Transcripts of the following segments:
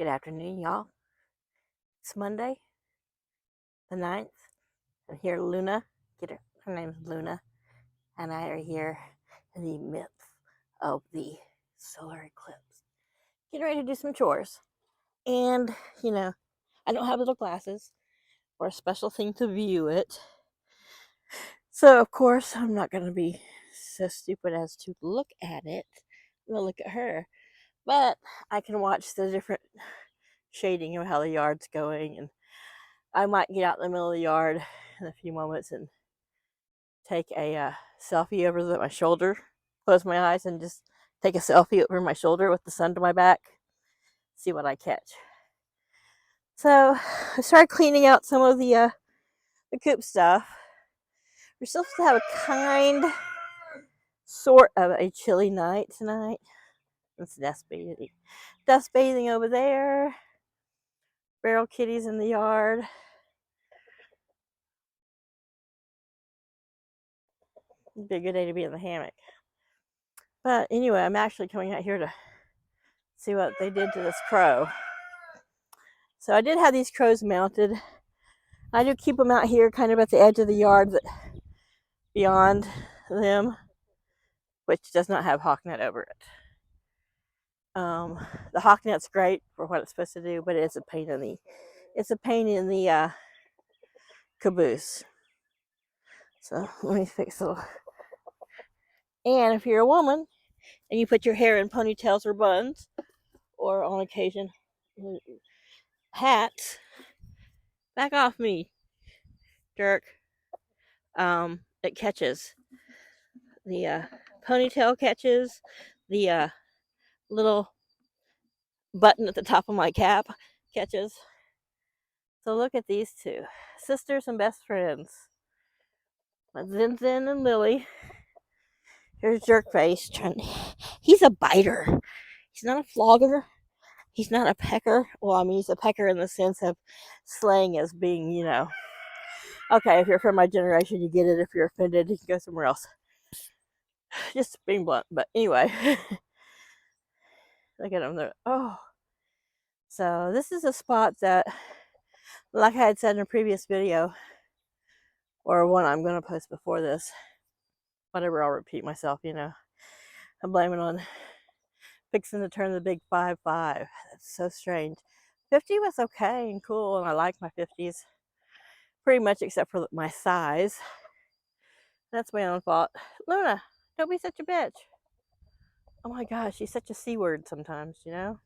Good afternoon, y'all. It's Monday, the 9th, and here Luna, her name's Luna, and I are here in the midst of the solar eclipse. Getting ready to do some chores. And, I don't have little glasses or a special thing to view it. So, of course, I'm not going to be so stupid as to look at it. I'm going to look at her. But I can watch the different shading of how the yard's going, and I might get out in the middle of the yard in a few moments and take a selfie over my shoulder, close my eyes, and just take a selfie over my shoulder with the sun to my back, see what I catch. So I started cleaning out some of the coop stuff. We're supposed to have a sort of a chilly night tonight. It's dust bathing over there. Feral kitties in the yard. It'd be a good day to be in the hammock. But anyway, I'm actually coming out here to see what they did to this crow. So I did have these crows mounted. I do keep them out here kind of at the edge of the yard beyond them, which does not have hawk net over it. The hawk net's great for what it's supposed to do, but it's a pain in the caboose. So let me fix it. And if you're a woman and you put your hair in ponytails or buns, or on occasion hats, back off me, jerk. It catches. The ponytail catches. The little button at the top of my cap catches. So look at these two, sisters and best friends. Zin Zin and Lily. Here's Jerkface. He's a biter. He's not a flogger. He's not a pecker. Well, I mean, he's a pecker in the sense of slang as being, Okay, if you're from my generation, you get it. If you're offended, you can go somewhere else. Just being blunt. But anyway. Look at him there. Oh. So this is a spot that, like I had said in a previous video, or one I'm going to post before this, whatever, I'll repeat myself, I'm blaming on fixing to turn the big 5-5. That's so strange. 50 was okay and cool, and I like my 50s pretty much, except for my size. That's my own fault. Luna, don't be such a bitch. Oh my gosh, she's such a C word sometimes, Look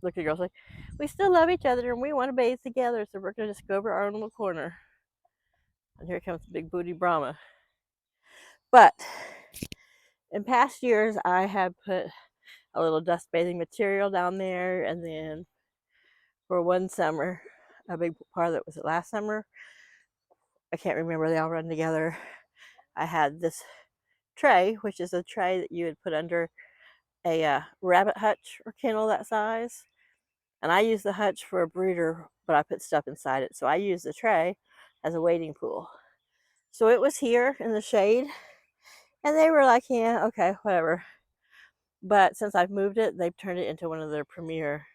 at the girls like, we still love each other and we want to bathe together, so we're going to just go over our own little corner. And here comes the big booty Brahma. But in past years, I have put a little dust bathing material down there, and then for one summer, a big part of it was it last summer, I can't remember, they all run together. I had this tray, which is a tray that you would put under a rabbit hutch or kennel that size. And I use the hutch for a brooder, but I put stuff inside it. So I use the tray as a wading pool. So it was here in the shade, and they were like, yeah, okay, whatever. But since I've moved it, they've turned it into one of their premier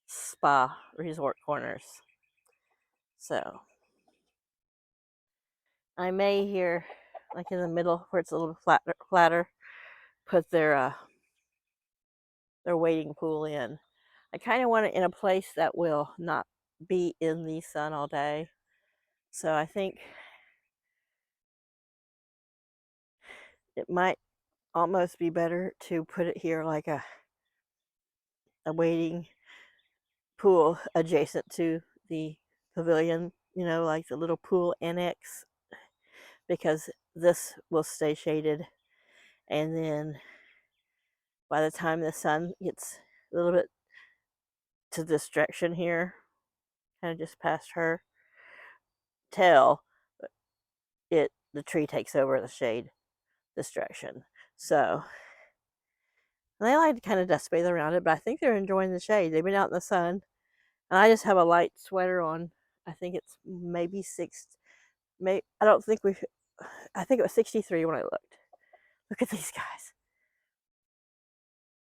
spa resort corners. So I may here, like in the middle where it's a little flatter, put their wading pool in. I kind of want it in a place that will not be in the sun all day. So I think it might almost be better to put it here like a wading pool adjacent to the pavilion, like the little pool annex, because this will stay shaded. And then by the time the sun gets a little bit to this direction here, kind of just past her tail, the tree takes over the shade this direction. So they like to kind of dust bathe around it, but I think they're enjoying the shade. They've been out in the sun, and I just have a light sweater on. I think it's maybe I think it was 63 when I looked. Look at these guys.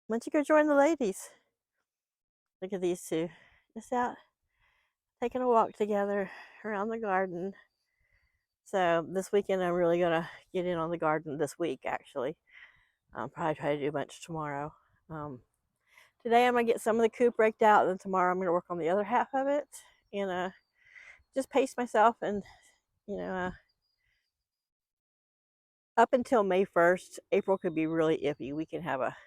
Why don't you go join the ladies? Look at these two, just out taking a walk together around the garden. So this weekend I'm really gonna get in on the garden this week. Actually, I'll probably try to do a bunch tomorrow. Um, Today I'm gonna get some of the coop raked out, and then tomorrow I'm gonna work on the other half of it, and just pace myself. And you know, up until May 1st, April could be really iffy. We can have a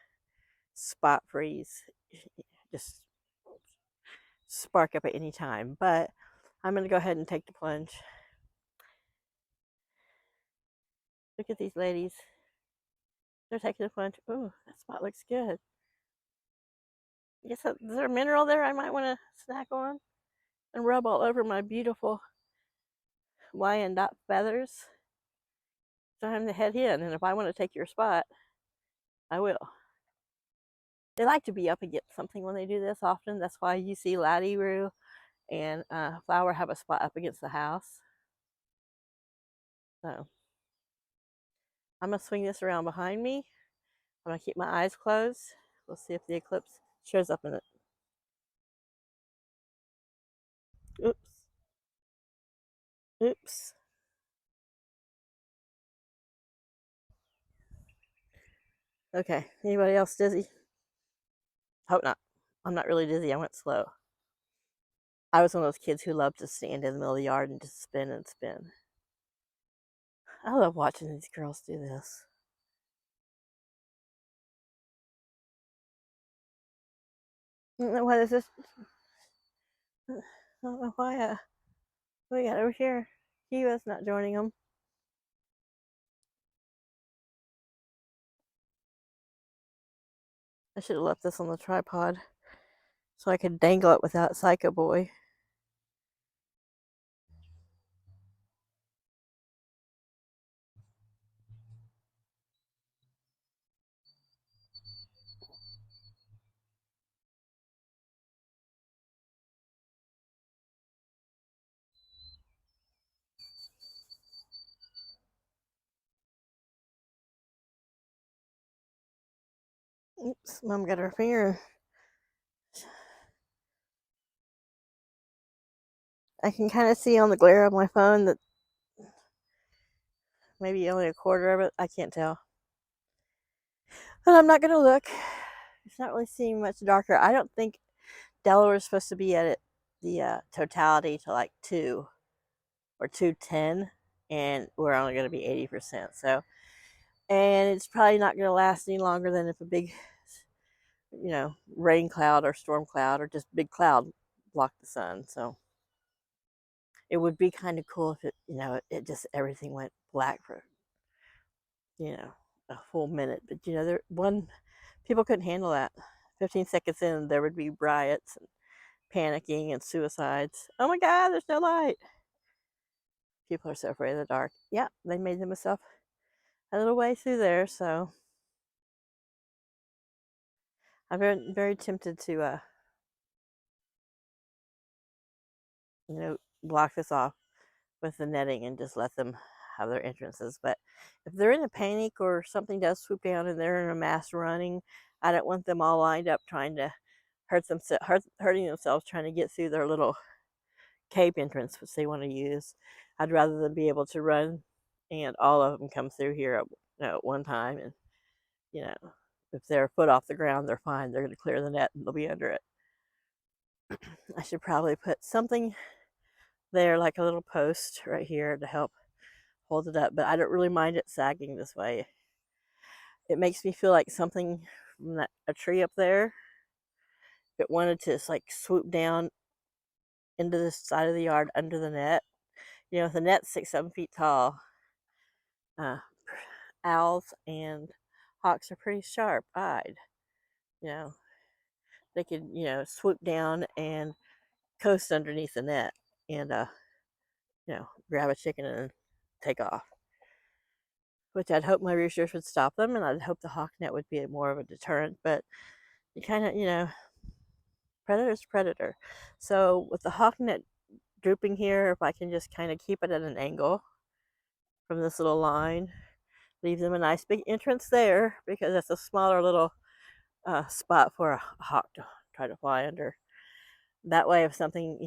spot freeze, just spark up at any time. But I'm gonna go ahead and take the plunge. Look at these ladies. They're taking the plunge. Oh, that spot looks good. I guess is there a mineral there I might want to snack on and rub all over my beautiful Wyandotte feathers? Time to head in, and if I want to take your spot, I will. They like to be up against something when they do this often. That's why you see Laddie Roo and Flower have a spot up against the house. So I'm going to swing this around behind me. I'm going to keep my eyes closed. We'll see if the eclipse shows up in it. Oops. Oops. Okay, anybody else dizzy? Hope not. I'm not really dizzy. I went slow. I was one of those kids who loved to stand in the middle of the yard and just spin and spin. I love watching these girls do this. I don't know why this is. I don't know why. What we got over here? Kiwa's not joining them. I should have left this on the tripod so I could dangle it without Psycho Boy. Oops, Mom got her finger. I can kind of see on the glare of my phone that maybe only a quarter of it. I can't tell. But I'm not going to look. It's not really seeming much darker. I don't think Delaware is supposed to be at it, the totality to like 2 or 210, and we're only going to be 80%. So, and it's probably not going to last any longer than if a big, rain cloud or storm cloud or just big cloud blocked the sun. So it would be kind of cool if it just everything went black for, a full minute. But people couldn't handle that. 15 seconds in, there would be riots and panicking and suicides. Oh my God, there's no light. People are so afraid of the dark. Yeah, they made themselves a little way through there. So I'm very, very tempted to, block this off with the netting and just let them have their entrances. But if they're in a panic or something does swoop down and they're in a mass running, I don't want them all lined up trying to hurting themselves trying to get through their little cave entrance, which they want to use. I'd rather them be able to run and all of them come through here at one time. And, if they're a foot off the ground, they're fine. They're going to clear the net and they'll be under it. I should probably put something there, like a little post right here to help hold it up, but I don't really mind it sagging this way. It makes me feel like something from a tree up there, if it wanted to just like swoop down into the side of the yard under the net. If the net's 6, 7 feet tall, uh, owls and hawks are pretty sharp-eyed. You know, they could swoop down and coast underneath the net and grab a chicken and take off. Which I'd hope my research would stop them, and I'd hope the hawk net would be more of a deterrent. But you kind of, predator's predator. So with the hawk net drooping here, if I can just kind of keep it at an angle from this little line, leave them a nice big entrance there, because that's a smaller little spot for a hawk to try to fly under. That way, if something,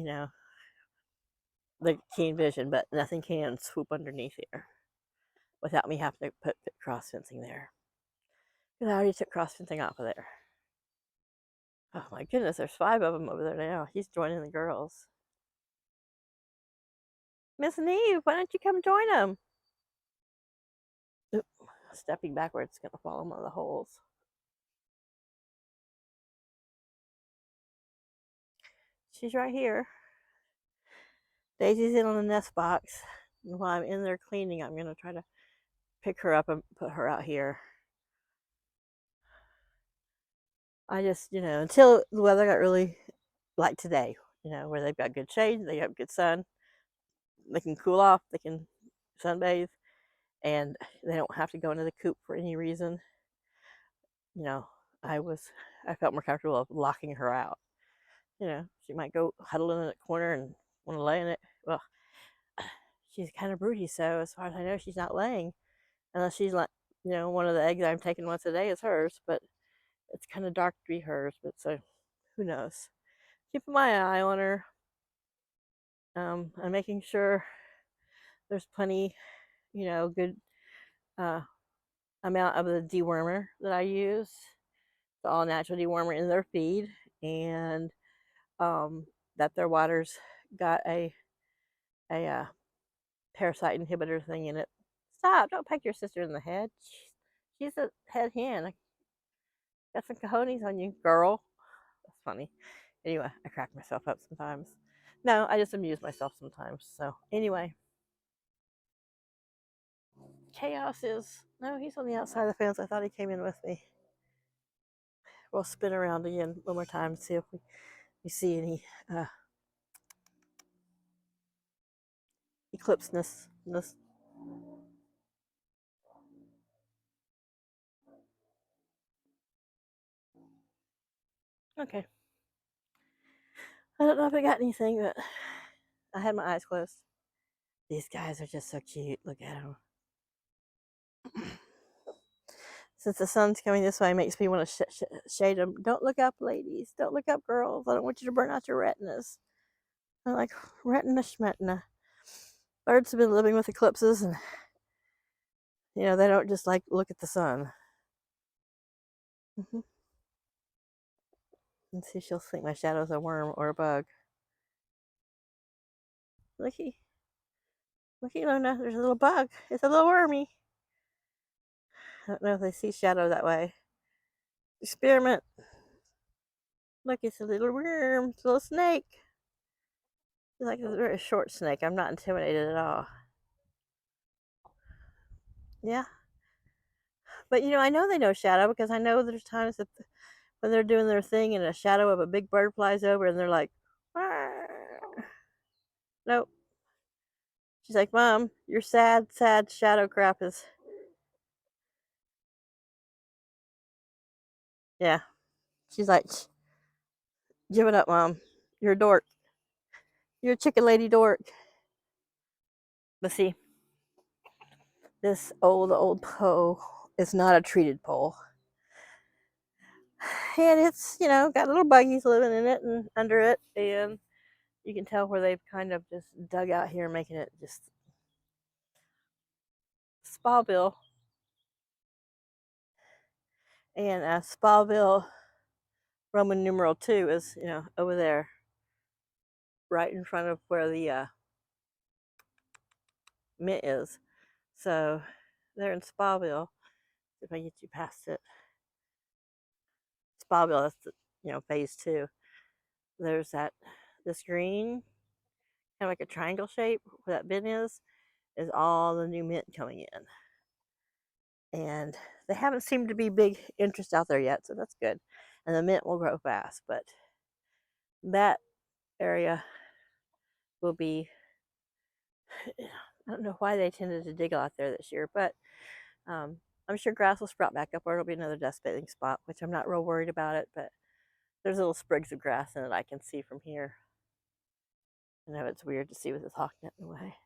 the keen vision, but nothing can swoop underneath here without me having to put cross fencing there. Because I already took cross fencing off of there. Oh my goodness, there's 5 of them over there now. He's joining the girls. Miss Neve, why don't you come join them? Oop, stepping backwards, gonna fall in one of the holes. She's right here. Daisy's in on the nest box. And while I'm in there cleaning, I'm gonna try to pick her up and put her out here. I just, until the weather got really like today, where they've got good shade, they have good sun, they can cool off, they can sunbathe, and they don't have to go into the coop for any reason. I felt more comfortable of locking her out. She might go huddle in a corner and want to lay in it. Well, she's kind of broody, so as far as I know, she's not laying unless she's like, one of the eggs I'm taking once a day is hers, but it's kind of dark to be hers. But so, who knows? Keeping my eye on her. I'm making sure there's plenty, good amount of the dewormer that I use, the all natural dewormer in their feed, and that their water's got a parasite inhibitor thing in it. Stop! Don't peck your sister in the head. She's a head hen. I got some cojones on you, girl. That's funny. Anyway, I crack myself up sometimes. No, I just amuse myself sometimes. So anyway, Chaos is no, he's on the outside of the fence. I thought he came in with me. We'll spin around again one more time to see if we see any eclipseness. Okay. I don't know if I got anything, but I had my eyes closed. These guys are just so cute. Look at them. Since the sun's coming this way, it makes me want to shade them. Don't look up, ladies. Don't look up, girls. I don't want you to burn out your retinas. I'm like, retina schmetina. Birds have been living with eclipses, and they don't just like look at the sun. Let's see if she'll think my shadow's a worm or a bug. Looky. Looky, Luna. There's a little bug. It's a little wormy. I don't know if they see shadow that way. Experiment. Look, it's a little worm. It's a little snake. It's like a very short snake. I'm not intimidated at all. Yeah. But I know they know shadow because I know there's times that when they're doing their thing and a shadow of a big bird flies over and they're like, "Arr." Nope. She's like, Mom, your sad shadow crap is. Yeah. She's like, give it up, Mom. You're a dork. You're a chicken lady dork. But see, this old pole is not a treated pole. And it's, got little buggies living in it and under it. And you can tell where they've kind of just dug out here, making it just Spallville. And Spallville, Roman numeral 2 is, over there, right in front of where the mint is. So they're in Spallville. If I get you past it, Spallville, that's phase 2. There's this green, kind of like a triangle shape where that bin is all the new mint coming in. And they haven't seemed to be big interest out there yet, so that's good. And the mint will grow fast, but that area will be, I don't know why they tended to dig out there this year, but I'm sure grass will sprout back up or it'll be another dust bathing spot, which I'm not real worried about it, but there's little sprigs of grass in it I can see from here. I know it's weird to see with this hawk net in the way.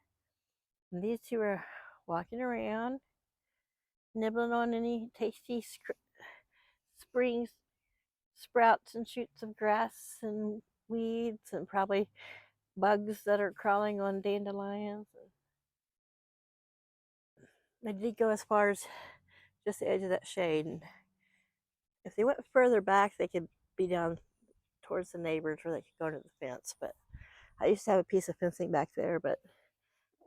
And these two are walking around, nibbling on any tasty spring sprouts and shoots of grass and weeds and probably bugs that are crawling on dandelions. They did go as far as just the edge of that shade. And if they went further back, they could be down towards the neighbors where they could go to the fence. But I used to have a piece of fencing back there, but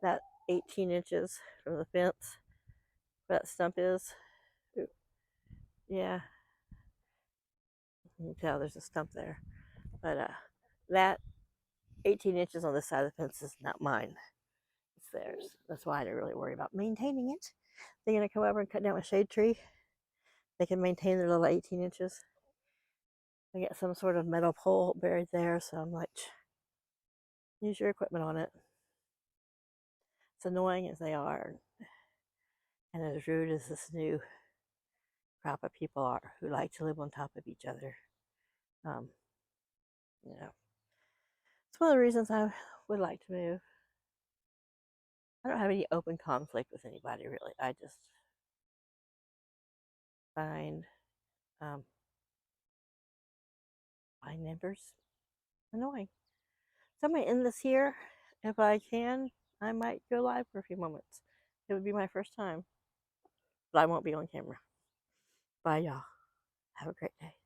that 18 inches from the fence where that stump is, yeah, you can tell there's a stump there. But that 18 inches on this side of the fence is not mine. It's theirs. That's why I don't really worry about maintaining it. They're going to come over and cut down a shade tree. They can maintain their little 18 inches. I get some sort of metal pole buried there, so I'm like, use your equipment on it. It's annoying as they are, and as rude as this new crop of people are who like to live on top of each other. Um, you know, it's one of the reasons I would like to move. I don't have any open conflict with anybody really. I just find um, my neighbors annoying. So I'm gonna end this here. If I can, I might go live for a few moments. It would be my first time, but I won't be on camera. Bye, y'all. Have a great day.